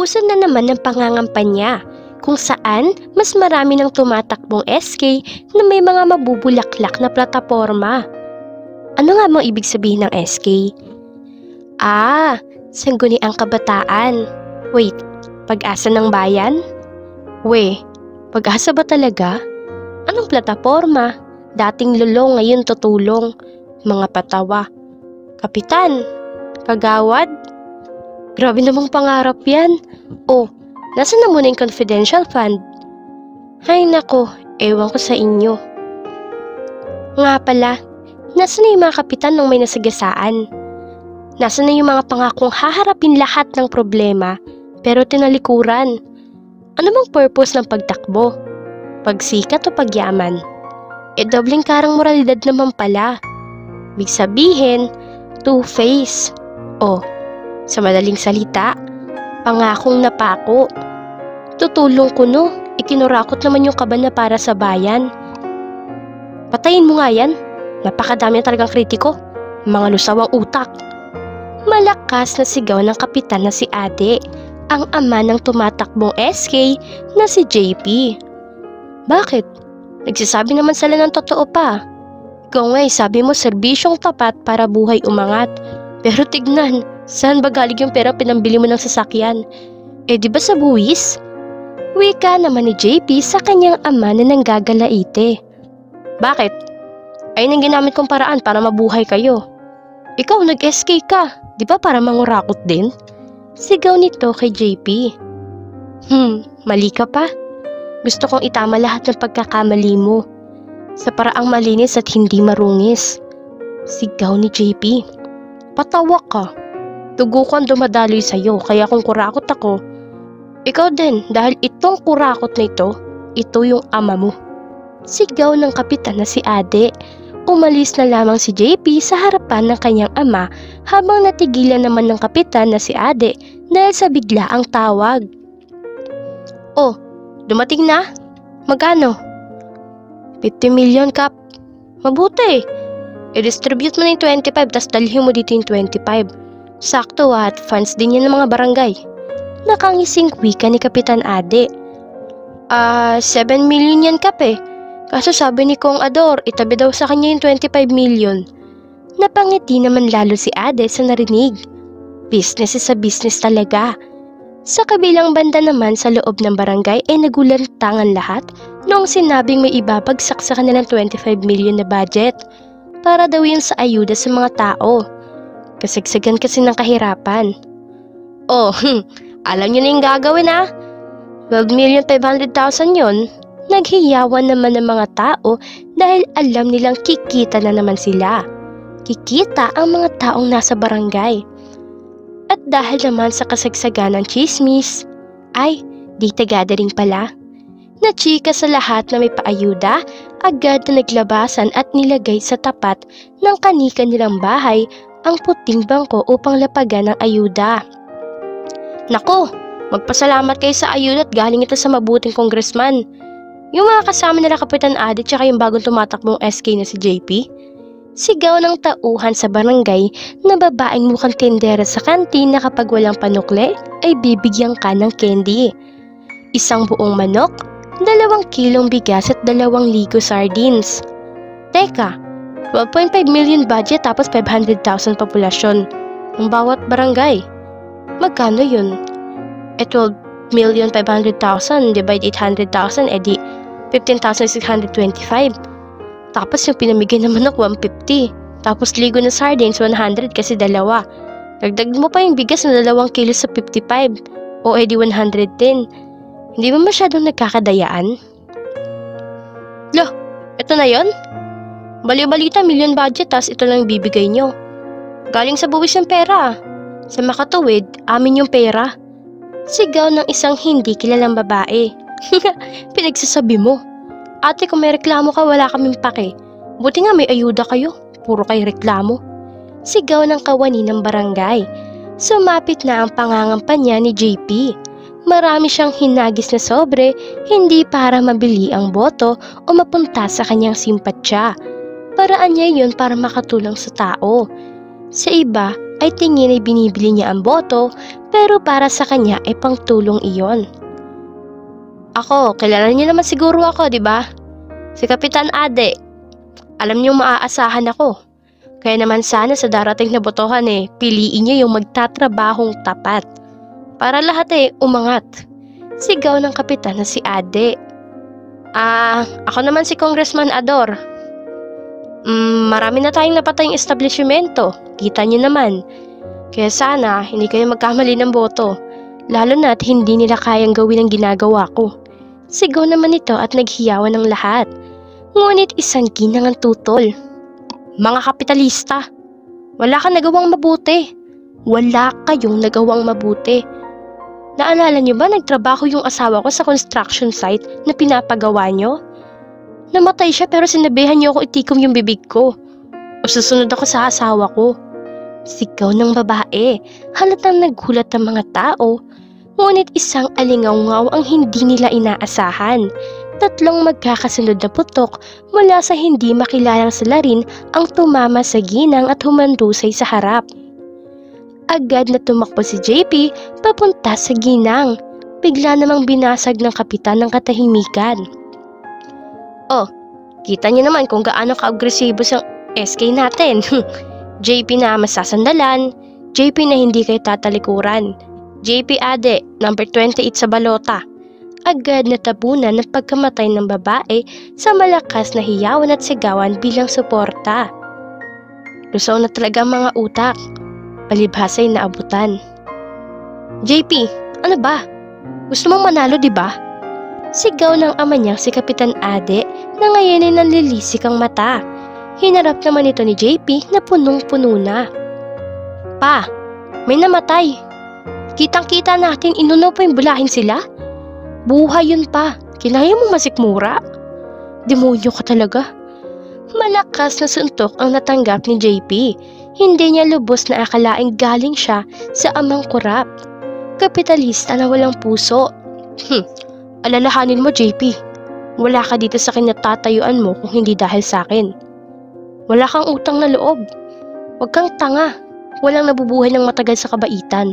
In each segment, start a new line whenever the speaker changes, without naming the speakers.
Nauusan na naman ng pangangampanya kung saan mas marami ng tumatakbong SK na may mga mabubulaklak na plataporma. Ano nga bang ibig sabihin ng SK? Sangguniang Kabataan. Wait, Pag-asa ng Bayan? Pag-asa ba talaga? Anong plataporma? Dating lulong, ngayon tutulong. Mga patawa. Kapitan? Kagawad? Grabe namang pangarap yan. Nasa na muna yung confidential fund? Hay nako, ewan ko sa inyo. Nga pala, nasa na yung mga kapitan nung may nasagasaan? Nasa na yung mga pangakong haharapin lahat ng problema pero tinalikuran? Ano bang purpose ng pagtakbo? Pagsikat o pagyaman? Dobling karang moralidad naman pala. Big sabihin, two-face. Sa madaling salita, pangakong napako. Tutulong ko no, ikinurakot naman yung kaban na para sa bayan. Patayin mo nga yan, napakadami na talagang kritiko, mga lusawang utak. Malakas na sigaw ng kapitan na si Ade, ang ama ng tumatakbong SK na si JP. Bakit? Nagsasabi naman sila ng totoo pa. Ikaw nga sabi mo serbisyong tapat para buhay umangat. Pero tignan, saan ba galing yung pera pinambili mo ng sasakyan? Di ba sa buwis? Wika naman ni JP sa kanyang ama na nanggagalaite. Bakit? Ayun ang ginamit kong paraan para mabuhay kayo. Ikaw nag-SK ka, di ba para mangurakot din? Sigaw nito kay JP. Mali ka pa. Gusto kong itama lahat ng pagkakamali mo sa paraang malinis at hindi marungis. Sigaw ni JP. Patawa ka. Dugo ko ang dumadaloy sa'yo, kaya kung kurakot ako, ikaw din dahil itong kurakot na ito yung ama mo. Sigaw ng kapitan na si Ade. Umalis na lamang si JP sa harapan ng kanyang ama habang natigilan naman ng kapitan na si Ade dahil sa biglaang tawag. Dumating na? Magkano? 50 million, Kap. Mabuti. I-distribute mo na yung 25 tas dalhin mo dito yung 25. Sakto at funds din yan ng mga barangay. Nakangising wika ni Kapitan Ade. 7 million yan, Kap eh. Kaso sabi ni Kong Ador, itabi daw sa kanya yung 25 million. Napangiti naman lalo si Ade sa narinig. Business is a business talaga. Sa kabilang banda naman sa loob ng barangay ay nagulantangan lahat noong sinabing may ibabagsak sa kanilang 25 million na budget para daw yun sa ayuda sa mga tao. Kasagsagan kasi ng kahirapan. Alam nyo na yung gagawin 12,500,000 yun. Naghiyawan naman ng mga tao dahil alam nilang kikita na naman sila. Kikita ang mga taong nasa barangay. At dahil naman sa kasagsagan ng chismis, data gathering pala. Nachika sa lahat na may paayuda, agad na naglabasan at nilagay sa tapat ng kani-kanilang bahay ang puting bangko upang lapagan ng ayuda. Nako, magpasalamat kayo sa ayuda at galing ito sa mabuting congressman. Yung mga kasama nila Kapitan Ade tsaka yung bagong tumatakbong SK na si JP. Sigaw ng tauhan sa barangay na babaeng mukhang tindera sa kantin na kapag walang panukle ay bibigyan ka ng candy. 1 buong manok, 2 kilong bigas at 2 ligo sardines. Teka, 12.5 million budget tapos 500,000 populasyon ng bawat barangay. Magkano yun? 12,500,000 divide 800,000 edi 15,625. Tapos yung pinamigay na manok 150. Tapos ligo na sardines 100 kasi dalawa. Dagdag mo pa yung bigas na 2 kilo sa 55. O edi 110. Hindi ba masyadong nagkakadayaan? Ito na yon? Baliw-balita million budget tas ito lang bibigay nyo. Galing sa buwis yung pera. Sa makatuwid, amin yung pera. Sigaw ng isang hindi kilalang babae. Pinagsasabi mo. Ate, kung may reklamo ka, wala kaming pake. Buti nga may ayuda kayo. Puro kayo reklamo. Sigaw ng kawani ng barangay. Sumapit na ang pangangampanya ni JP. Marami siyang hinagis na sobre, hindi para mabili ang boto o mapunta sa kanyang simpatsya. Paraan niya yun para makatulong sa tao. Sa iba, ay tingin ay binibili niya ang boto, pero para sa kanya ay pangtulong iyon. Ako, kilala niyo naman siguro ako, di ba? Si Kapitan Ade. Alam niyo maaasahan ako. Kaya naman sana sa darating na botohan piliin niyo yung magtatrabahong tapat. Para lahat umangat. Sigaw ng kapitan na si Ade. Ako naman si Congressman Ador. Marami na tayong napatayong establishmento. Kita niyo naman. Kaya sana hindi kayo magkamali ng boto. Lalo na't hindi nila kayang gawin ang ginagawa ko. Sigaw naman ito at naghiyawan ng lahat. Ngunit isang ginang ang tutol. Mga kapitalista, wala kang nagawang mabuti. Wala kayong nagawang mabuti. Naalala niyo ba nagtrabaho yung asawa ko sa construction site na pinapagawa niyo? Namatay siya pero sinabihan niyo ako itikom yung bibig ko. O susunod ako sa asawa ko. Sigaw ng babae, halatang nagulat ang mga tao. Ngunit isang alingawngaw ang hindi nila inaasahan. Tatlong magkakasunod na putok mula sa hindi makilalang salarin ang tumama sa ginang at humandusay sa harap. Agad na tumakbo si JP papunta sa ginang. Bigla namang binasag ng kapitan ng katahimikan. Oh, kita niyo naman kung gaano ka-agresibo sa SK natin. JP na masasandalan, JP na hindi kayo tatalikuran. JP Ade, number 28 sa balota. Agad na tabunan ng pagkamatay ng babae sa malakas na hiyawan at sigawan bilang suporta. Lusaw na talaga ang mga utak. Palibhasay na abutan. JP, ano ba? Gusto mong manalo, di ba? Sigaw ng ama niyang si Kapitan Ade na ngayon ay nanlilisik ang mata. Hinarap naman ito ni JP na punong-puno na. Pa, may namatay. Kitang-kita natin inuno pa yung bulahin sila. Buhay yun pa. Kinaya mo masikmura. Demonyo ka talaga. Malakas na suntok ang natanggap ni JP. Hindi niya lubos na akalaing galing siya sa amang kurap. Kapitalista na walang puso. Alalahanin mo JP. Wala ka dito sa kinatatayuan mo kung hindi dahil sa akin. Wala kang utang na loob. Huwag kang tanga. Walang nabubuhay ng matagal sa kabaitan.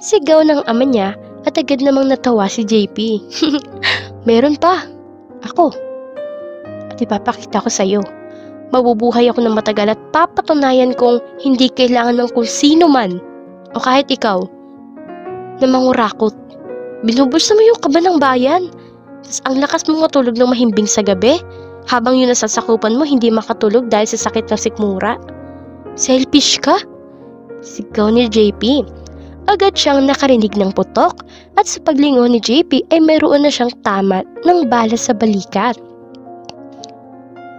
Sigaw ng ama niya at agad namang natawa si JP. Meron pa. Ako. At ipapakita ko sa'yo. Mabubuhay ako ng matagal at papatunayan kong hindi kailangan ng kung sino man o kahit ikaw na mangurakot. Binubusta mo yung kaba ng bayan. Tapos ang lakas mong matulog ng mahimbing sa gabi habang yung nasasakupan mo hindi makatulog dahil sa sakit ng sikmura. Selfish ka? Sigaw ni JP. Agad siyang nakarinig ng putok at sa paglingon ni JP ay mayroon na siyang tama ng bala sa balikat.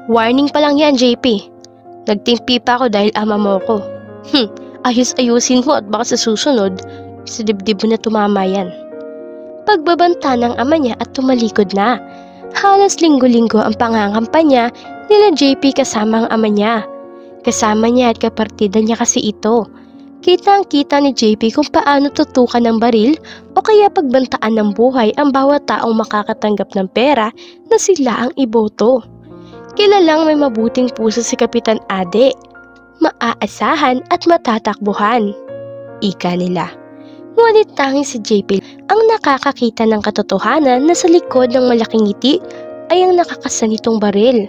Warning pa lang yan, JP. Nagtimpi pa ako dahil ama mo ko. Ayos-ayusin mo at baka sa susunod, sa dibdib mo na tumama yan. Pagbabanta ng ama niya at tumalikod na. Halos linggo-linggo ang pangangampanya nila JP kasama ang ama niya. Kasama niya at kapartida niya kasi ito. Kitang-kita ni JP kung paano tutukan ng baril o kaya pagbantaan ng buhay ang bawat taong makakatanggap ng pera na sila ang iboto. Kilalang may mabuting puso si Kapitan Ade, maaasahan at matatakbuhan. Ika nila. Ngunit tanging si JP ang nakakakita ng katotohanan na sa likod ng malaking ngiti ay ang nakakasan nitong baril.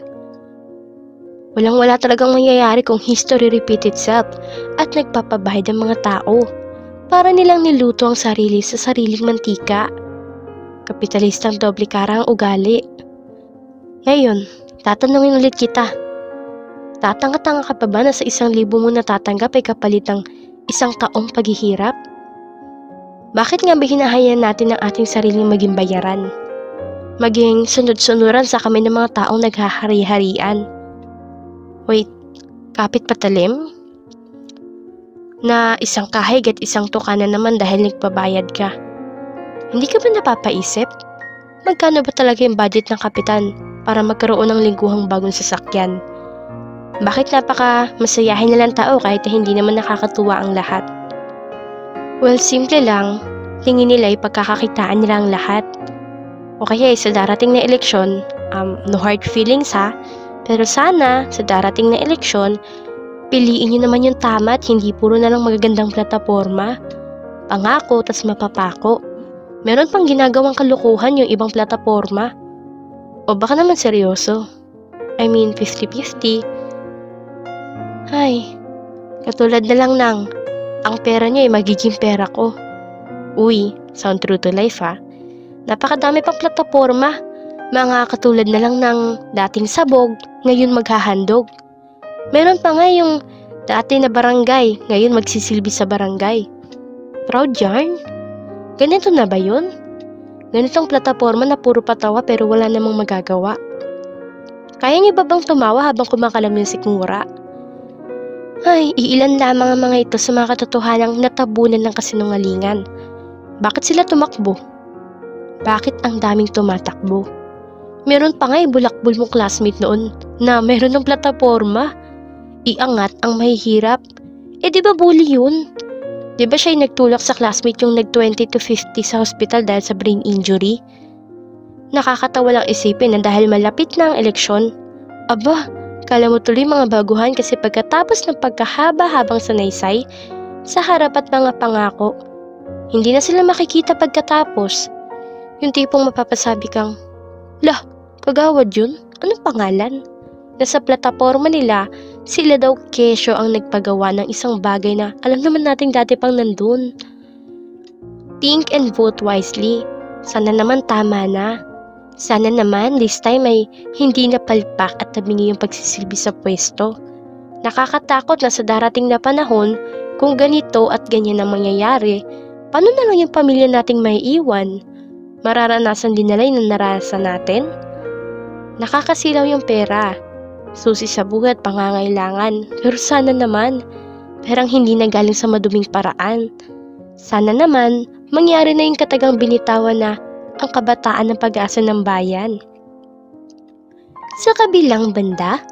Walang-wala talagang mangyayari kung history repeat itself at nagpapabahid ang mga tao. Para nilang niluto ang sarili sa sariling mantika. Kapitalistang doble kara ang ugali. Ngayon, tatanungin ulit kita. Tatanga-tanga ka pa ba na sa 1,000 mo natatanggap ay kapalit ng 1 taong paghihirap? Bakit nga ba hinahayaan natin ang ating sariling maging bayaran? Maging sunod-sunuran sa kami ng mga taong naghahari-harian? Wait, kapit patalim? Na isang kahig at isang tuka na naman dahil nagpabayad ka. Hindi ka ba napapaisip? Magkano ba talaga yung budget ng kapitan para magkaroon ng lingguhang bagong sasakyan? Bakit napaka masayahin nilang tao kahit hindi naman nakakatuwa ang lahat? Well, simple lang, tingin nila ay pagkakakitaan nila ang lahat. O kaya sa darating na eleksyon, no hard feelings ha, pero sana sa darating na eleksyon, Piliin nyo naman yung tama at hindi puro na lang magagandang plataporma. Pangako, tas mapapako. Meron pang ginagawang kalukuhan yung ibang plataporma. O baka naman seryoso. I mean, 50-50. Ay, katulad na lang ng, ang pera nyo ay magiging pera ko. Uy, sound true to life ha. Napakadami pang plataporma. Mga katulad na lang ng dating sabog, ngayon maghahandog. Meron pa nga yung dati na barangay, ngayon magsisilbi sa barangay. Proud yarn? Ganito na ba yun? Ganitong plataporma na puro patawa pero wala namang magagawa. Kaya niyo ba bang tumawa habang kumakalam yung sikmura? Ay, iilan lamang ang mga ito sa mga katotohanang natabunan ng kasinungalingan. Bakit sila tumakbo? Bakit ang daming tumatakbo? Meron pa nga bulakbol mong classmate noon na meron ng plataporma. Iangat ang mahihirap. Di ba bully yun? Di ba siya yung nagtulak sa classmate yung nag-20 to 50 sa hospital dahil sa brain injury? Nakakatawa lang isipin na dahil malapit na ang eleksyon, aba, kala mo tuloy mga baguhan kasi pagkatapos ng pagkahaba-habang sanaysay, sa harap at mga pangako, hindi na sila makikita pagkatapos. Yung tipong mapapasabi kang, lah, kagawad yun? Anong pangalan? Nasa plataporma nila, sila daw kesyo ang nagpagawa ng isang bagay na alam naman nating dati pang nandun. Think and vote wisely. Sana naman tama na. Sana naman this time ay hindi na palpak at tabingi yung pagsisilbi sa pwesto. Nakakatakot na sa darating na panahon kung ganito at ganyan ang mangyayari, paano na lang yung pamilya nating may iwan? Mararanasan din nila yung naranasan natin? Nakakasilaw yung pera. Susi sa buhay at pangangailangan. Pero sana naman, perang hindi na galing sa maduming paraan. Sana naman, mangyari na yung katagang binitawan na ang kabataan ng pag-asa ng bayan. Sa kabilang banda,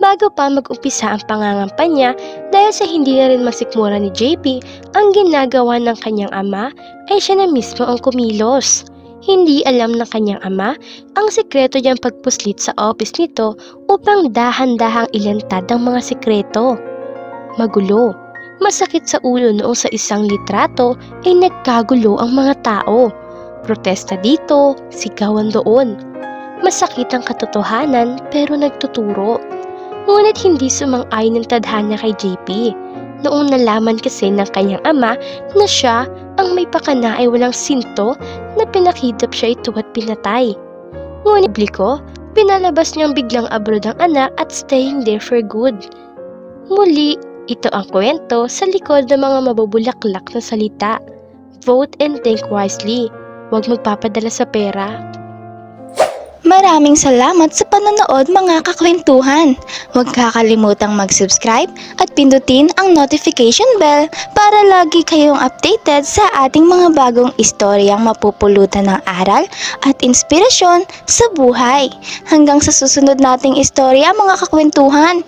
bago pa mag-umpisa ang pangangampanya dahil sa hindi na rin masikmura ni JP, ang ginagawa ng kanyang ama ay siya na mismo ang kumilos. Hindi alam ng kanyang ama ang sekreto niyang pagpuslit sa office nito upang dahan-dahang ilantad ang mga sekreto. Magulo, masakit sa ulo noong sa isang litrato ay nagkagulo ang mga tao. Protesta dito, sigawan doon. Masakit ang katotohanan pero nagtuturo. Ngunit hindi sumang-ayon ng tadhana kay JP. Noong nalaman kasi ng kanyang ama na siya ang may pakana ay walang sinto na pinakidap siya ito at pinatay. Ngunit publiko, pinalabas niyang biglang abroad ang anak at staying there for good. Muli, ito ang kwento sa likod ng mga mabubulaklak na salita. Vote and think wisely. Huwag magpapadala sa pera.
Maraming salamat sa panonood mga kakwentuhan. Huwag kakalimutang mag-subscribe at pindutin ang notification bell para lagi kayong updated sa ating mga bagong istoryang mapupulutan ng aral at inspirasyon sa buhay. Hanggang sa susunod nating istorya mga kakwentuhan.